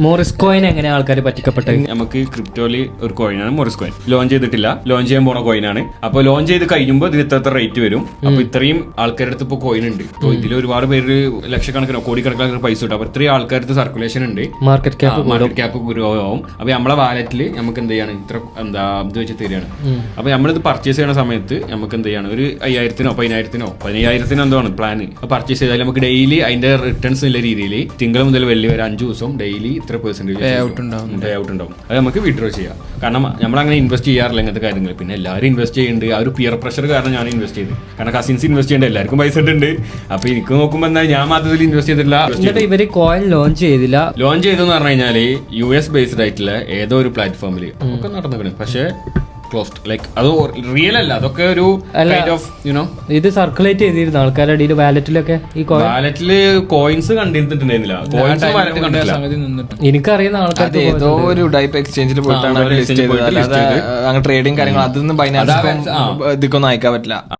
Morris coin എങ്ങനെ ആൾക്കാർ പറ്റിക്കപ്പെട്ടത്? നമുക്ക് ക്രിപ്റ്റോയില് ഒരു കോയിനാണ് മോറിസ് കോയിൻ. ലോഞ്ച് ചെയ്തിട്ടില്ല, ലോഞ്ച് ചെയ്യാൻ പോണ കോയിനാണ്. അപ്പൊ ലോഞ്ച് ചെയ്ത് കഴിയുമ്പോൾ ഇതിന് ഇത്ര റേറ്റ് വരും. അപ്പൊ ഇത്രയും ആൾക്കാരുടെ അടുത്ത് ഇപ്പൊ കോയിൻ ഉണ്ട്. ഇതിൽ ഒരുപാട് പേര് ലക്ഷക്കണക്കിനോ കോടിക്കണക്കിനോ പൈസ കിട്ടും. അപ്പൊ ഇത്രയും ആൾക്കാരുടെ സർക്കുലേഷൻ ഉണ്ട്, മാർക്കറ്റ് ക്യാപ്പ് ഗുരുവാകും. അപ്പൊ നമ്മളെ വാലറ്റിൽ നമുക്ക് എന്ത് ചെയ്യാണ് ഇത്ര ഇത് വെച്ച് തരികയാണ്. അപ്പൊ നമ്മളിത് പർച്ചേസ് ചെയ്യുന്ന സമയത്ത് നമുക്ക് എന്ത് ചെയ്യാണ് ഒരു 5,000-നോ 10,000-നോ എന്താണ് പ്ലാൻ പർച്ചേസ് ചെയ്താൽ നമുക്ക് ഡെയിലി അതിന്റെ റിട്ടേൺസ് ഉള്ള രീതിയിൽ തിങ്കൾ മുതൽ വെള്ളി വരെ 5 ദിവസം ഡെയിലി ഇത്ര പെർസെന്റേജ് പേ ഔട്ട് ഉണ്ടാവും. അത് നമുക്ക് വിഡ്രോ ചെയ്യാം. കാരണം നമ്മൾ അങ്ങനെ ഇൻവെസ്റ്റ് ചെയ്യാറില്ല ഇങ്ങനത്തെ കാര്യങ്ങൾ. പിന്നെ എല്ലാവരും ഇൻവെസ്റ്റ് ചെയ്യുന്നുണ്ട്. ആ ഒരു പിയർ പ്രഷർ കാരണം ഞാൻ ഇൻവെസ്റ്റ് ചെയ്തു. കാരണം കസിൻസ് ഇൻവെസ്റ്റ് ചെയ്യേണ്ട, എല്ലാവർക്കും പൈസ ഉണ്ട്. അപ്പൊ എനിക്ക് നോക്കുമ്പോൾ എന്താ ഞാൻ മാത്രത്തിൽ ഇൻവെസ്റ്റ് ചെയ്തിട്ടില്ല. ഇവര് കോയിൻ ലോഞ്ച് ചെയ്തില്ല. ലോഞ്ച് ചെയ്തെന്ന് പറഞ്ഞു കഴിഞ്ഞാല് US ബേസ്ഡ് ആയിട്ടുള്ള ഏതോ ഒരു പ്ലാറ്റ്ഫോമിൽ ഒക്കെ നടന്നിട്ടുണ്ട്. പക്ഷെ ക്ലോസ്ഡ്, ലൈക്ക് അത് റിയൽ അല്ല. അതൊക്കെ ഒരു കൈൻഡ് ഓഫ് യുനോ ഇത് സർക്കുലേറ്റ് ചെയ്തിരുന്നു ആൾക്കാരുടെ ഇടയിൽ. വാലറ്റിലൊക്കെ ഈ വാലറ്റില് കോയിൻസ് കണ്ടിരുന്നിട്ടുണ്ടായിരുന്നില്ല. കോയിൻസ് വാലറ്റ് കണ്ടില്ല. എനിക്കറിയുന്ന ആൾക്കാർ ഏതോ ഒരു ടൈപ്പ് എക്സ്ചേഞ്ചിൽ പോയിട്ടാണ് ട്രേഡിംഗ് കാര്യങ്ങൾ. അതൊന്നും ബൈനാൻസ് ഇതിക്കൊന്നും അയക്കാൻ പറ്റില്ല.